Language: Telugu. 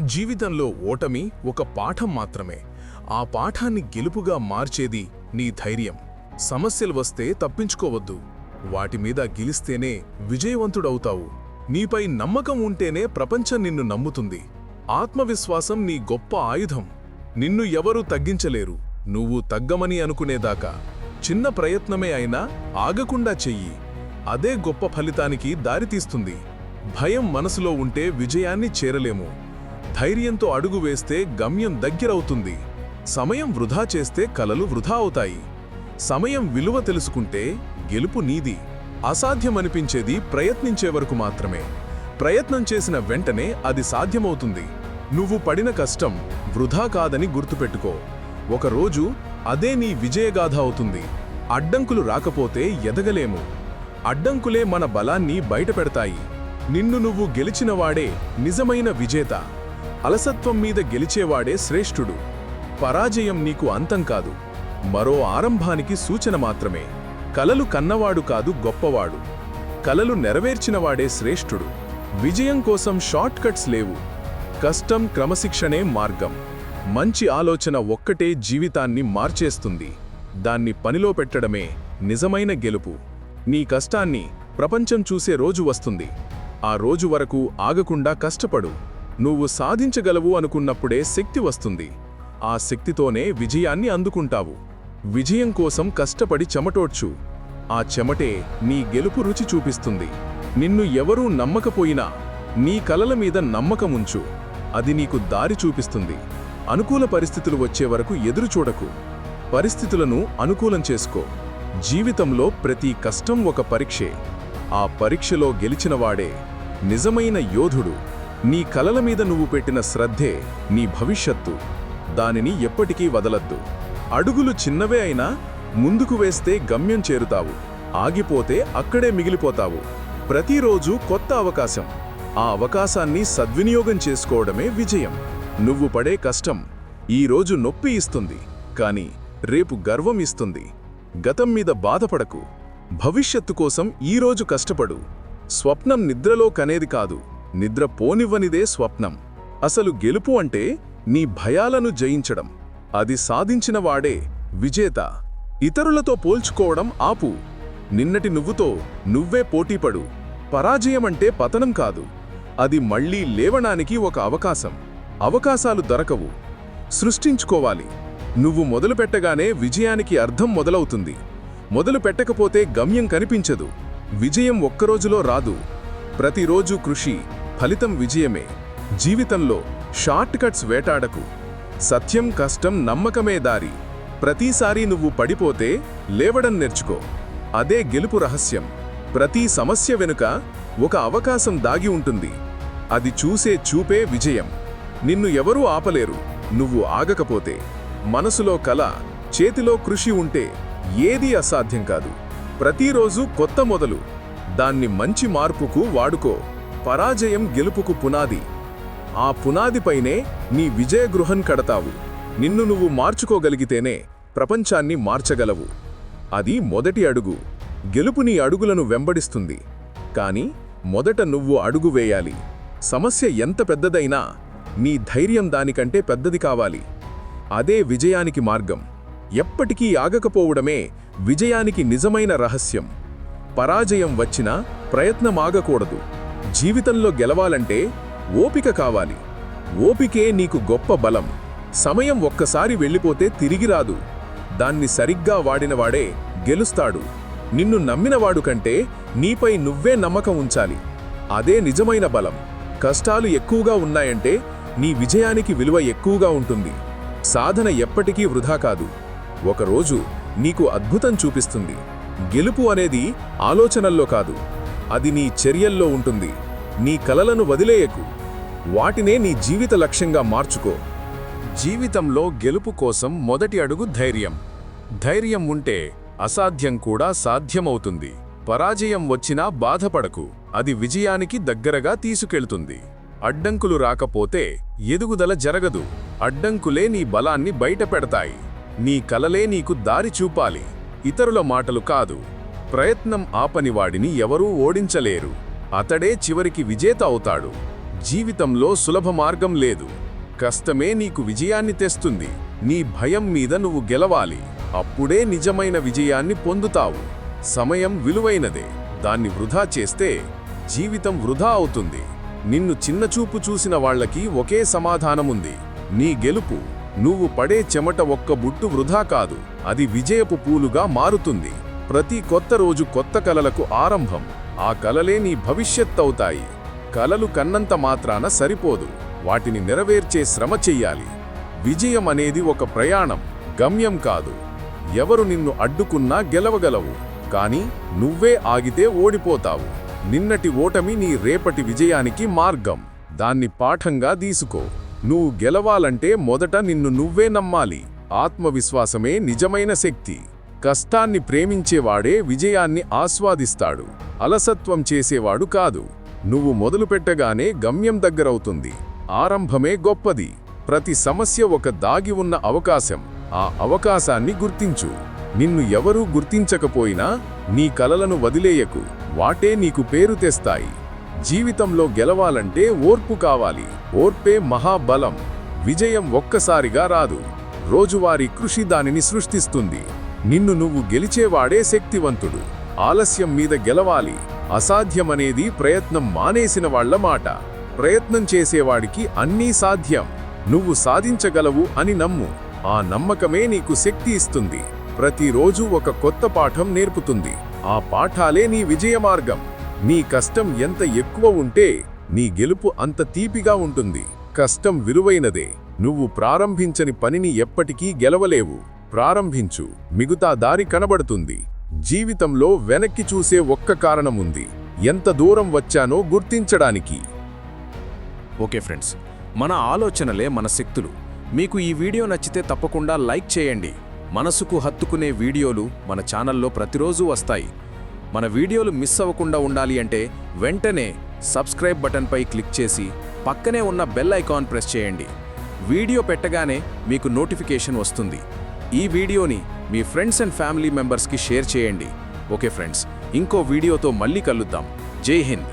జీవితంలో ఓటమి ఒక పాఠం మాత్రమే. ఆ పాఠాన్ని గెలుపుగా మార్చేది నీ ధైర్యం. సమస్యలు వస్తే తప్పించుకోవద్దు. వాటి మీద గెలిస్తేనే విజయవంతుడవుతావు. నీపై నమ్మకం ఉంటేనే ప్రపంచం నిన్ను నమ్ముతుంది. ఆత్మవిశ్వాసం నీ గొప్ప ఆయుధం. నిన్ను ఎవరూ తగ్గించలేరు. నువ్వు తగ్గమని అనుకునేదాకా చిన్న ప్రయత్నమే అయినా ఆగకుండా చెయ్యి. అదే గొప్ప ఫలితానికి దారితీస్తుంది. భయం మనసులో ఉంటే విజయాన్ని చేరలేము. ధైర్యంతో అడుగు వేస్తే గమ్యం దగ్గరవుతుంది. సమయం వృధా చేస్తే కలలు వృధా అవుతాయి. సమయం విలువ తెలుసుకుంటే గెలుపు నీది. అసాధ్యమనిపించేది ప్రయత్నించే వరకు మాత్రమే. ప్రయత్నం చేసిన వెంటనే అది సాధ్యమవుతుంది. నువ్వు పడిన కష్టం వృధా కాదని గుర్తుపెట్టుకో. ఒకరోజు అదే నీ విజయగాథ అవుతుంది. అడ్డంకులు రాకపోతే ఎదగలేము. అడ్డంకులే మన బలాన్ని బయటపెడతాయి. నిన్ను నువ్వు గెలిచినవాడే నిజమైన విజేత. అలసత్వం మీద గెలిచేవాడే శ్రేష్ఠుడు. పరాజయం నీకు అంతం కాదు, మరో ఆరంభానికి సూచన మాత్రమే. కలలు కన్నవాడు కాదు గొప్పవాడు. కలలు నెరవేర్చినవాడే శ్రేష్ఠుడు. విజయం కోసం షార్ట్ కట్స్ లేవు. కష్టం, క్రమశిక్షణే మార్గం. మంచి ఆలోచన ఒక్కటే జీవితాన్ని మార్చేస్తుంది. దాన్ని పనిలో పెట్టడమే నిజమైన గెలుపు. నీ కష్టాన్ని ప్రపంచం చూసే రోజు వస్తుంది. ఆ రోజు వరకు ఆగకుండా కష్టపడు. నువ్వు సాధించగలవు అనుకున్నప్పుడే శక్తి వస్తుంది. ఆ శక్తితోనే విజయాన్ని అందుకుంటావు. విజయం కోసం కష్టపడి చెమటోడ్చు. ఆ చెమటే నీ గెలుపు రుచి చూపిస్తుంది. నిన్ను ఎవరూ నమ్మకపోయినా నీ కలల మీద నమ్మకముంచు. అది నీకు దారి చూపిస్తుంది. అనుకూల పరిస్థితులు వచ్చే వరకు ఎదురుచూడకు. పరిస్థితులను అనుకూలం చేసుకో. జీవితంలో ప్రతి కష్టం ఒక పరీక్షే. ఆ పరీక్షలో గెలిచినవాడే నిజమైన యోధుడు. నీ కలల మీద నువ్వు పెట్టిన శ్రద్ధే నీ భవిష్యత్తు. దానిని ఎప్పటికీ వదలద్దు. అడుగులు చిన్నవే అయినా ముందుకు వేస్తే గమ్యం చేరుతావు. ఆగిపోతే అక్కడే మిగిలిపోతావు. ప్రతిరోజు కొత్త అవకాశం. ఆ అవకాశాన్ని సద్వినియోగం చేసుకోవడమే విజయం. నువ్వు పడే కష్టం ఈరోజు నొప్పి ఇస్తుంది, కానీ రేపు గర్వం ఇస్తుంది. గతం మీద బాధపడకు. భవిష్యత్తు కోసం ఈరోజు కష్టపడు. స్వప్నం నిద్రలో కనేది కాదు, నిద్ర పోనివ్వనిదే స్వప్నం. అసలు గెలుపు అంటే నీ భయాలను జయించడం. అది సాధించినవాడే విజేత. ఇతరులతో పోల్చుకోవడం ఆపు. నిన్నటి నువ్వుతో నువ్వే పోటీపడు. పరాజయమంటే పతనం కాదు, అది మళ్లీ లేవడానికి ఒక అవకాశం. అవకాశాలు దొరకవు, సృష్టించుకోవాలి. నువ్వు మొదలుపెట్టగానే విజయానికి అర్థం మొదలవుతుంది. మొదలు పెట్టకపోతే గమ్యం కనిపించదు. విజయం ఒక్కరోజులో రాదు. ప్రతిరోజు కృషి, ఫలితం విజయమే. జీవితంలో షార్ట్ కట్స్ వేటాడకు. సత్యం, కష్టం, నమ్మకమే దారి. ప్రతిసారి నువ్వు పడిపోతే లేవడం నేర్చుకో. అదే గెలుపు రహస్యం. ప్రతి సమస్య వెనుక ఒక అవకాశం దాగి ఉంటుంది. అది చూసే చూపే విజయం. నిన్ను ఎవరూ ఆపలేరు నువ్వు ఆగకపోతే. మనసులో కల, చేతిలో కృషి ఉంటే ఏదీ అసాధ్యం కాదు. ప్రతిరోజు కొత్త మొదలు. దాన్ని మంచి మార్పుకు వాడుకో. పరాజయం గెలుపుకు పునాది. ఆ పునాదిపైనే నీ విజయగృహం కడతావు. నిన్ను నువ్వు మార్చుకోగలిగితేనే ప్రపంచాన్ని మార్చగలవు. అది మొదటి అడుగు. గెలుపు నీ అడుగులను వెంబడిస్తుంది. కానీ మొదట నువ్వు అడుగు వేయాలి. సమస్య ఎంత పెద్దదైనా నీ ధైర్యం దానికంటే పెద్దది కావాలి. అదే విజయానికి మార్గం. ఎప్పటికీ ఆగకపోవడమే విజయానికి నిజమైన రహస్యం. పరాజయం వచ్చినా ప్రయత్నమాగకూడదు. జీవితంలో గెలవాలంటే ఓపిక కావాలి. ఓపికే నీకు గొప్ప బలం. సమయం ఒక్కసారి వెళ్ళిపోతే తిరిగి రాదు. దాన్ని సరిగ్గా వాడినవాడే గెలుస్తాడు. నిన్ను నమ్మినవాడు కంటే నీపై నువ్వే నమ్మకం ఉంచాలి. అదే నిజమైన బలం. కష్టాలు ఎక్కువగా ఉన్నాయంటే నీ విజయానికి విలువ ఎక్కువగా ఉంటుంది. సాధన ఎప్పటికీ వృధా కాదు. ఒకరోజు నీకు అద్భుతం చూపిస్తుంది. గెలుపు అనేది ఆలోచనల్లో కాదు, అది నీ చర్యల్లో ఉంటుంది. నీ కలలను వదిలేయకు. వాటినే నీ జీవిత లక్ష్యంగా మార్చుకో. జీవితంలో గెలుపు కోసం మొదటి అడుగు ధైర్యం. ధైర్యం ఉంటే అసాధ్యం కూడా సాధ్యమవుతుంది. పరాజయం వచ్చినా బాధపడకు, అది విజయానికి దగ్గరగా తీసుకెళ్తుంది. అడ్డంకులు రాకపోతే ఎదుగుదల జరగదు. అడ్డంకులే నీ బలాన్ని బయటపెడతాయి. నీ కలలే నీకు దారి చూపాలి, ఇతరుల మాటలు కాదు. ప్రయత్నం ఆపనివాడిని ఎవరూ ఓడించలేరు. అతడే చివరికి విజేత అవుతాడు. జీవితంలో సులభ మార్గం లేదు. కష్టమే నీకు విజయాన్ని తెస్తుంది. నీ భయం మీద నువ్వు గెలవాలి. అప్పుడే నిజమైన విజయాన్ని పొందుతావు. సమయం విలువైనదే. దాన్ని వృధా చేస్తే జీవితం వృధా అవుతుంది. నిన్ను చిన్నచూపు చూసిన వాళ్లకి ఒకే సమాధానముంది: నీ గెలుపు. నువ్వు పడే చెమట ఒక్క బుట్టు వృధా కాదు, అది విజయపు పూలుగా మారుతుంది. ప్రతి కొత్త రోజు కొత్త కలలకు ఆరంభం. ఆ కలలే నీ భవిష్యత్తవుతాయి. కలలు కన్నంత మాత్రాన సరిపోదు, వాటిని నెరవేర్చే శ్రమ చెయ్యాలి. విజయం అనేది ఒక ప్రయాణం, గమ్యం కాదు. ఎవరు నిన్ను అడ్డుకున్నా గెలవగలవు, కానీ నువ్వే ఆగితే ఓడిపోతావు. నిన్నటి ఓటమి నీ రేపటి విజయానికి మార్గం. దాన్ని పాఠంగా తీసుకో. నువ్వు గెలవాలంటే మొదట నిన్ను నువ్వే నమ్మాలి. ఆత్మవిశ్వాసమే నిజమైన శక్తి. కష్టాన్ని ప్రేమించేవాడే విజయాన్ని ఆస్వాదిస్తాడు, అలసత్వం చేసేవాడు కాదు. నువ్వు మొదలుపెట్టగానే గమ్యం దగ్గరవుతుంది. ఆరంభమే గొప్పది. ప్రతి సమస్య ఒక దాగి ఉన్న అవకాశం. ఆ అవకాశాన్ని గుర్తించు. నిన్ను ఎవరూ గుర్తించకపోయినా నీ కలలను వదిలేయకు, వాటే నీకు పేరు తెస్తాయి. జీవితంలో గెలవాలంటే ఓర్పు కావాలి. ఓర్పే మహాబలం. విజయం ఒక్కసారిగా రాదు, రోజువారీ కృషి దానిని సృష్టిస్తుంది. నిన్ను నువ్వు గెలిచేవాడే శక్తివంతుడు. ఆలస్యం మీద గెలవాలి. అసాధ్యమనేది ప్రయత్నం మానేసిన వాళ్ల మాట. ప్రయత్నం చేసేవాడికి అన్నీ సాధ్యం. నువ్వు సాధించగలవు అని నమ్ము. ఆ నమ్మకమే నీకు శక్తి ఇస్తుంది. ప్రతిరోజు ఒక కొత్త పాఠం నేర్పుతుంది. ఆ పాఠాలే నీ విజయమార్గం. నీ కష్టం ఎంత ఎక్కువ ఉంటే నీ గెలుపు అంత తీపిగా ఉంటుంది. కష్టం విలువైనదే. నువ్వు ప్రారంభించని పనిని ఎప్పటికీ గెలవలేవు. ప్రారంభించు, మిగతా దారి కనబడుతుంది. జీవితంలో వెనక్కి చూసే ఒక్క కారణముంది: ఎంత దూరం వచ్చానో గుర్తించడానికి. ఓకే ఫ్రెండ్స్, మన ఆలోచనలే మన శక్తులు. మీకు ఈ వీడియో నచ్చితే తప్పకుండా లైక్ చేయండి. మనసుకు హత్తుకునే వీడియోలు మన ఛానల్లో ప్రతిరోజు వస్తాయి. మన వీడియోలు మిస్ అవ్వకుండా ఉండాలి అంటే వెంటనే సబ్స్క్రైబ్ బటన్పై క్లిక్ చేసి పక్కనే ఉన్న బెల్ ఐకాన్ ప్రెస్ చేయండి. వీడియో పెట్టగానే మీకు నోటిఫికేషన్ వస్తుంది. ఈ వీడియోని మీ ఫ్రెండ్స్ అండ్ ఫ్యామిలీ మెంబర్స్కి షేర్ చేయండి. ఓకే ఫ్రెండ్స్, ఇంకో వీడియోతో మళ్ళీ కలుద్దాం. జై హింద్.